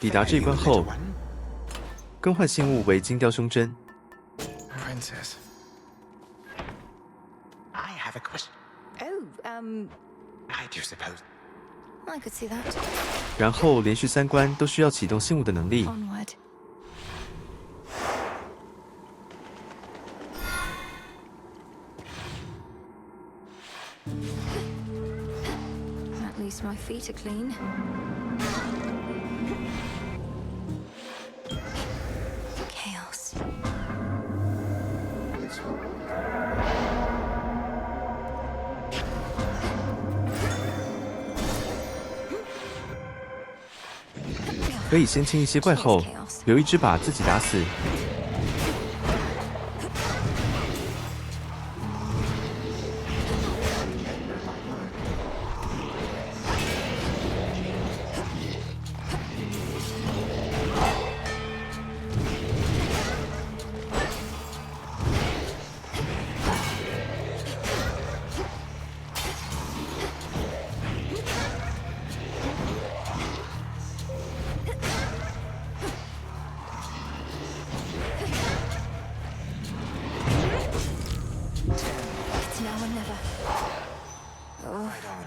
抵达这一关后，更换信物为精雕胸针。Princess, I have a question. I do suppose. I could see that. 然后连续3关都需要启动信物的能力。 Onward. At least my feet are clean. Chaos. 可以先清一些怪后，留一只把自己打死。It's now or never. Oh. Right on.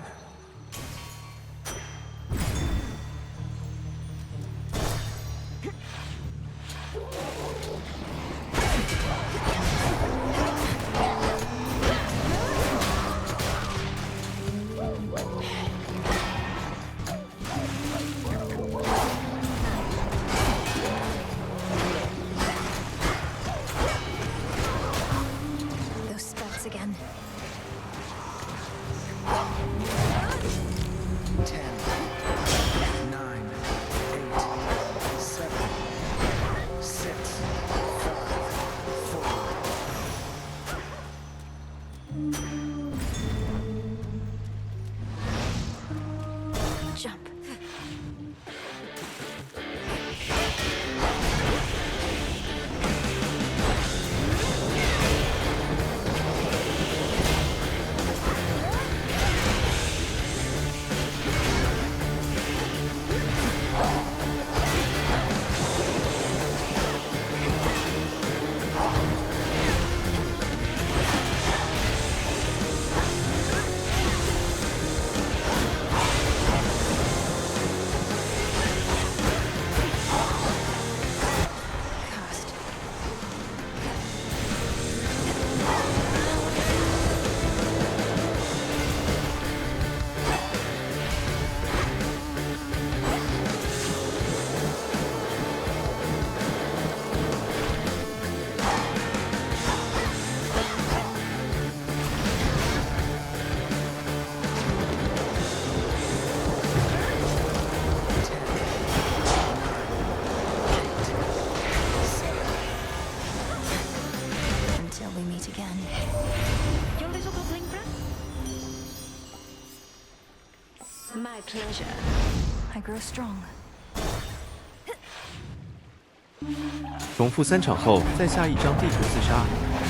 重复3场后，再下一张地图自杀，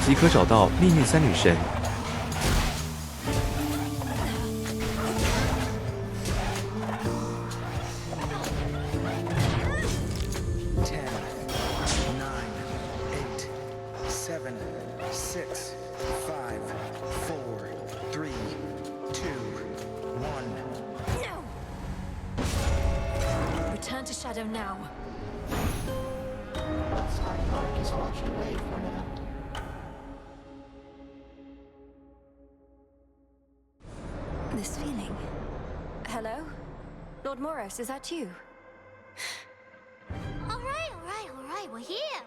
即可找到命运三女神。Return to Shadow now. Is washed away for now. This feeling. Hello? Lord Moros, is that you? All right. We're here.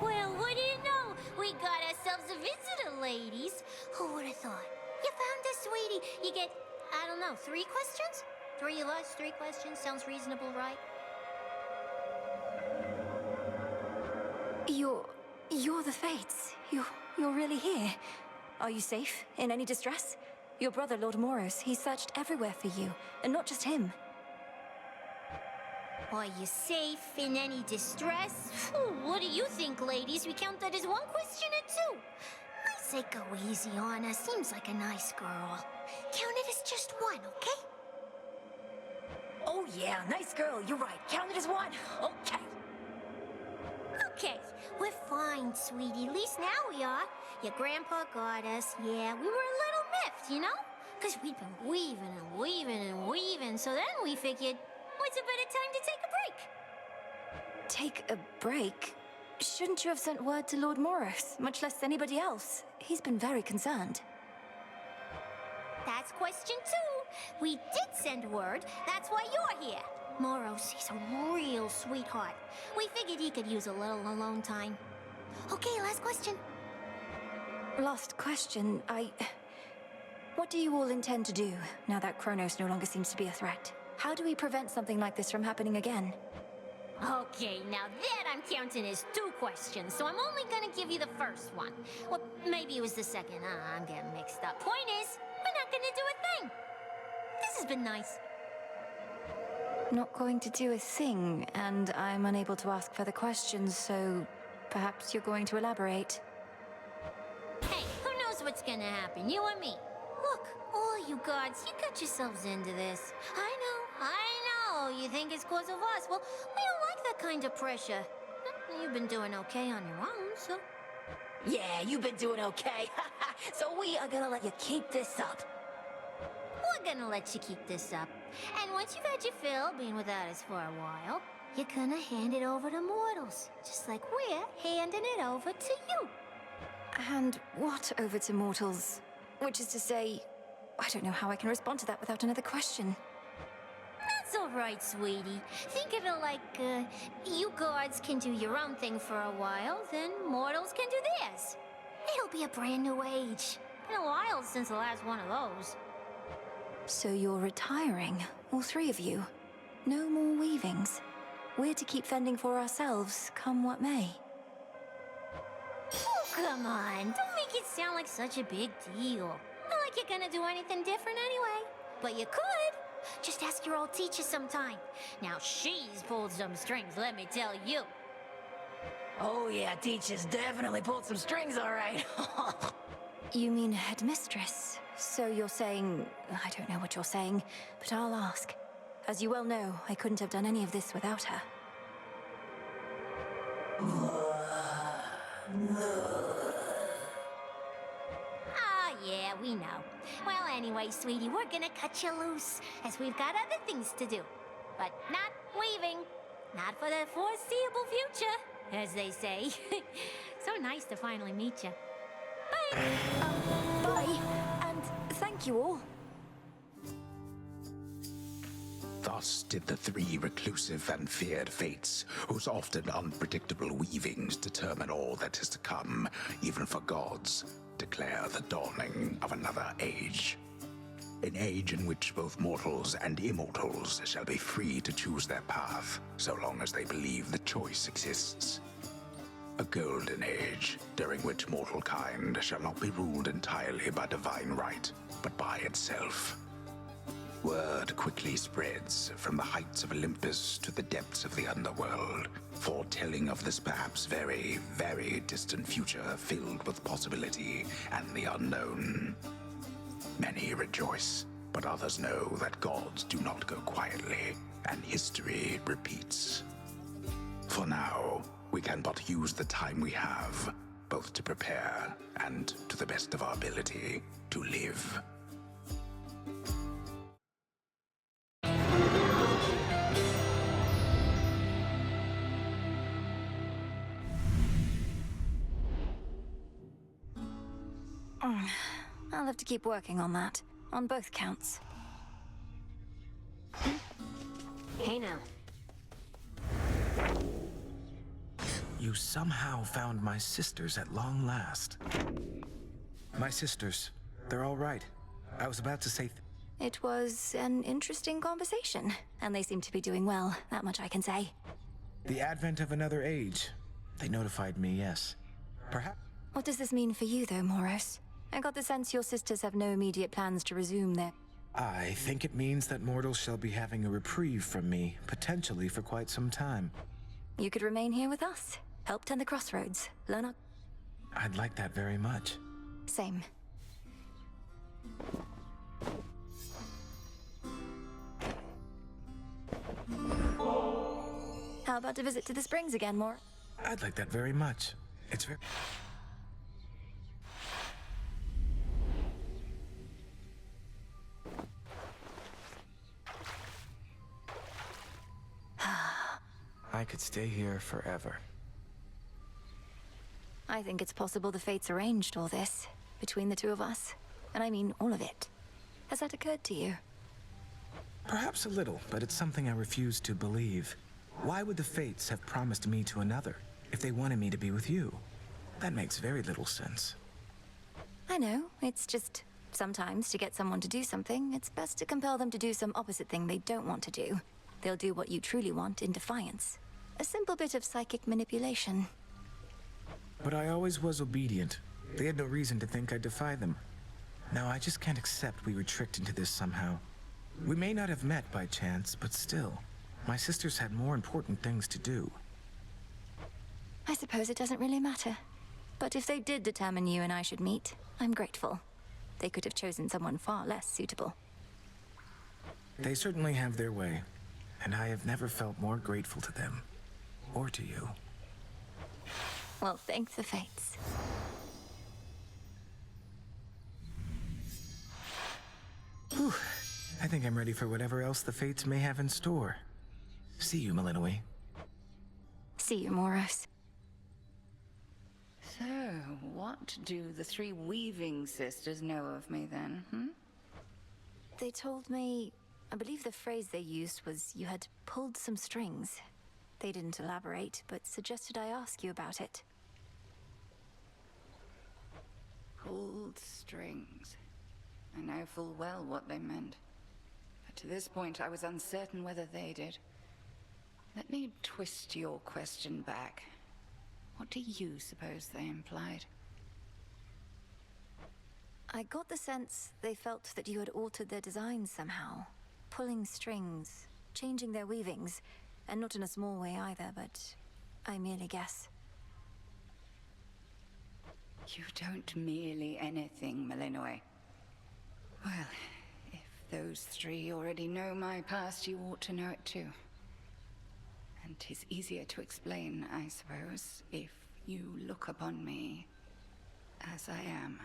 Well, what do you know? We got ourselves a visitor, ladies. Who would have thought? You found us, sweetie. You get, I don't know, 3 questions? 3 of us, 3 questions. Sounds reasonable, right? You're the Fates. You're really here. Are you safe? In any distress? Your brother, Lord Moros, he searched everywhere for you, and not just him. Are you safe in any distress? Ooh, what do you think, ladies? We count that as 1 question or 2? I say go easy on her. Seems like a nice girl. Count it as just 1, okay? Oh yeah, nice girl, you're right. Count it as one. Okay. Okay, we're fine, sweetie. At least now we are. Your grandpa got us. Yeah, we were a little miffed, you know? Because we'd been weaving and weaving and weaving. So then we figured, what's a better time to take a break? Take a break? Shouldn't you have sent word to Lord Moros, much less anybody else? He's been very concerned. That's question 2. We did send word. That's why you're here. Moros, he's a real sweetheart. We figured he could use a little alone time. Okay, last question. Last question, What do you all intend to do, now that Kronos no longer seems to be a threat? How do we prevent something like this from happening again? Okay, now that I'm counting as 2 questions, so I'm only gonna give you the first one. Well, maybe it was the second. I'm getting mixed up. Point is, we're not gonna do a thing. This has been nice. Not going to do a thing, and I'm unable to ask further questions, so perhaps you're going to elaborate. Hey, who knows what's gonna happen, you or me? Look, all you gods, you got yourselves into this. I know, you think it's cause of us. Well, we don't like that kind of pressure. You've been doing okay on your own, so... Yeah, you've been doing okay. So we are gonna let you keep this up. We're gonna let you keep this up. And once you've had your fill being without us for a while, you're gonna hand it over to mortals. Just like we're handing it over to you. And what over to mortals? Which is to say, I don't know how I can respond to that without another question. That's all right, sweetie. Think of it like, you gods can do your own thing for a while, then mortals can do theirs. It'll be a brand new age. Been a while since the last one of those. So you're retiring, all 3 of you. No more weavings. We're to keep fending for ourselves, come what may. Oh, come on. Don't make it sound like such a big deal. Not like you're gonna do anything different anyway. But you could. Just ask your old teacher sometime. Now, she's pulled some strings, let me tell you. Oh yeah, teacher's definitely pulled some strings, all right. You mean headmistress? So you're saying... I don't know what you're saying, but I'll ask. As you well know, I couldn't have done any of this without her. Yeah, we know. Well, anyway, sweetie, we're gonna cut you loose, as we've got other things to do. But not weaving. Not for the foreseeable future, as they say. So nice to finally meet you. Bye! Bye, and thank you all. Thus did the 3 reclusive and feared fates, whose often unpredictable weavings determine all that is to come, even for gods, declare the dawning of another age. An age in which both mortals and immortals shall be free to choose their path, so long as they believe the choice exists. A golden age, during which mortal kind shall not be ruled entirely by divine right, but by itself. Word quickly spreads from the heights of Olympus to the depths of the underworld, foretelling of this perhaps very, very distant future filled with possibility and the unknown. Many rejoice, but others know that gods do not go quietly, and history repeats. For now, we can but use the time we have, both to prepare and, to the best of our ability, to live. I'll have to keep working on that, on both counts. Hey now. You somehow found my sisters at long last. My sisters, they're all right. I was about to say... It was an interesting conversation, and they seem to be doing well, that much I can say. The advent of another age. They notified me, yes. Perhaps... What does this mean for you, though, Moros? I got the sense your sisters have no immediate plans to resume their... I think it means that mortals shall be having a reprieve from me, potentially for quite some time. You could remain here with us, help tend the crossroads, learn our... I'd like that very much. Same. How about a visit to the springs again, Mor? I'd like that very much. It's very... I could stay here forever. I think it's possible the fates arranged all this between the two of us. And I mean all of it. Has that occurred to you? Perhaps a little, but it's something I refuse to believe. Why would the fates have promised me to another if they wanted me to be with you? That makes very little sense. I know, it's just sometimes to get someone to do something, it's best to compel them to do some opposite thing they don't want to do. They'll do what you truly want in defiance. A simple bit of psychic manipulation. But I always was obedient. They had no reason to think I'd defy them. Now I just can't accept we were tricked into this somehow. We may not have met by chance, but still, my sisters had more important things to do. I suppose it doesn't really matter. But if they did determine you and I should meet, I'm grateful. They could have chosen someone far less suitable. They certainly have their way, and I have never felt more grateful to them. Or to you. Well, thank the fates. Whew. I think I'm ready for whatever else the fates may have in store. See you, Malinoi. See you, Moros. So, what do the three weaving sisters know of me then, They told me... I believe the phrase they used was you had pulled some strings. They didn't elaborate, but suggested I ask you about it. Pulled strings. I know full well what they meant. But to this point, I was uncertain whether they did. Let me twist your question back. What do you suppose they implied? I got the sense they felt that you had altered their designs somehow. Pulling strings, changing their weavings, and not in a small way either, but I merely guess. You don't merely anything, Malinoi. Well, if those three already know my past, you ought to know it too. And 'tis easier to explain, I suppose, if you look upon me as I am.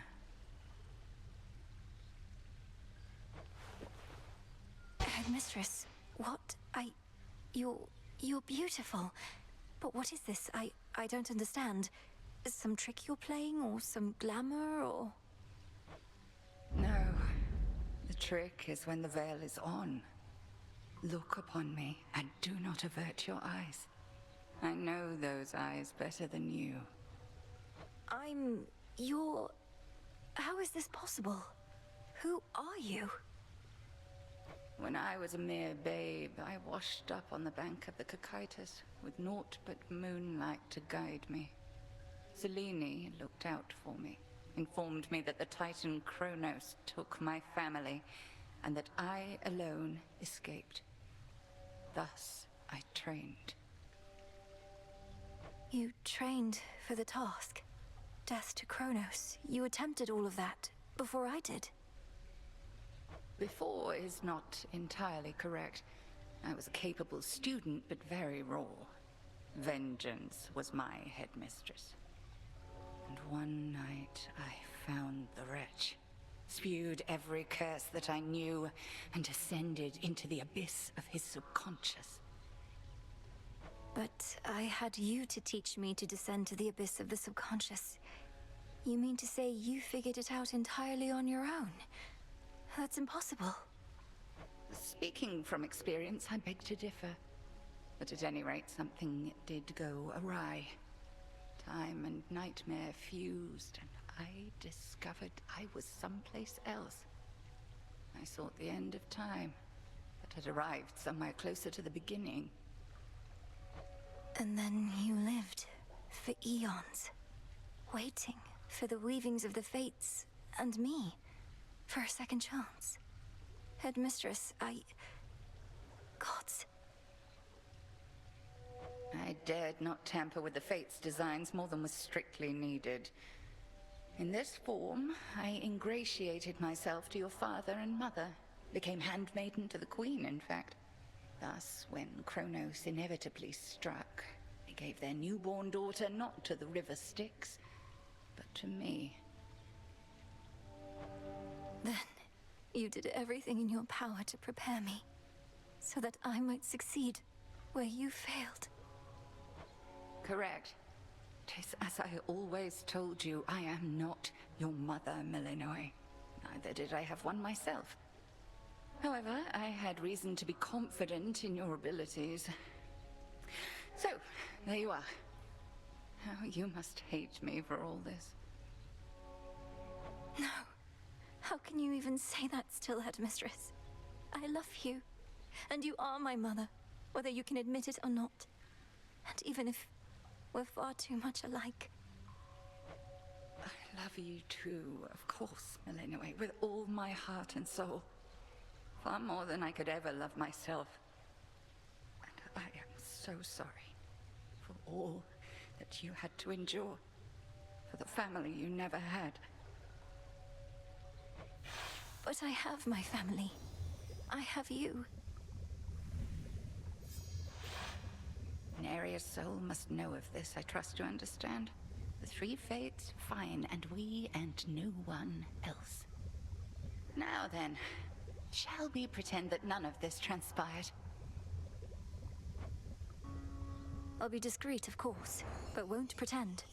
Headmistress, what? You're beautiful. But what is this? I don't understand. Some trick you're playing, or some glamour, or... No. The trick is when the veil is on. Look upon me, and do not avert your eyes. I know those eyes better than you. You're... How is this possible? Who are you? When I was a mere babe, I washed up on the bank of the Cocytus, with naught but moonlight to guide me. Selene looked out for me, informed me that the Titan Kronos took my family, and that I alone escaped. Thus, I trained. You trained for the task. Death to Kronos. You attempted all of that before I did. Before is not entirely correct. I was a capable student, but very raw. Vengeance was my headmistress. And one night I found the wretch, spewed every curse that I knew, and descended into the abyss of his subconscious. But I had you to teach me to descend to the abyss of the subconscious. You mean to say you figured it out entirely on your own? That's impossible. Speaking from experience, I beg to differ. But at any rate, something did go awry. Time and nightmare fused, and I discovered I was someplace else. I sought the end of time, but had arrived somewhere closer to the beginning. And then you lived for eons, waiting for the weavings of the fates and me, for a second chance. Headmistress, Gods. I dared not tamper with the Fates' designs more than was strictly needed. In this form, I ingratiated myself to your father and mother. Became handmaiden to the Queen, in fact. Thus, when Kronos inevitably struck, they gave their newborn daughter not to the river Styx, but to me. Then, you did everything in your power to prepare me, so that I might succeed where you failed. Correct. 'Tis as I always told you, I am not your mother, Millenoi. Neither did I have one myself. However, I had reason to be confident in your abilities. So, there you are. How you must hate me for all this. No. How can you even say that still, Headmistress? I love you, and you are my mother, whether you can admit it or not. And even if we're far too much alike. I love you too, of course, Millenoi, with all my heart and soul. Far more than I could ever love myself. And I am so sorry for all that you had to endure, for the family you never had. But I have my family. I have you. Neria's soul must know of this, I trust you understand. The three fates, fine, and we and no one else. Now then, shall we pretend that none of this transpired? I'll be discreet, of course, but won't pretend.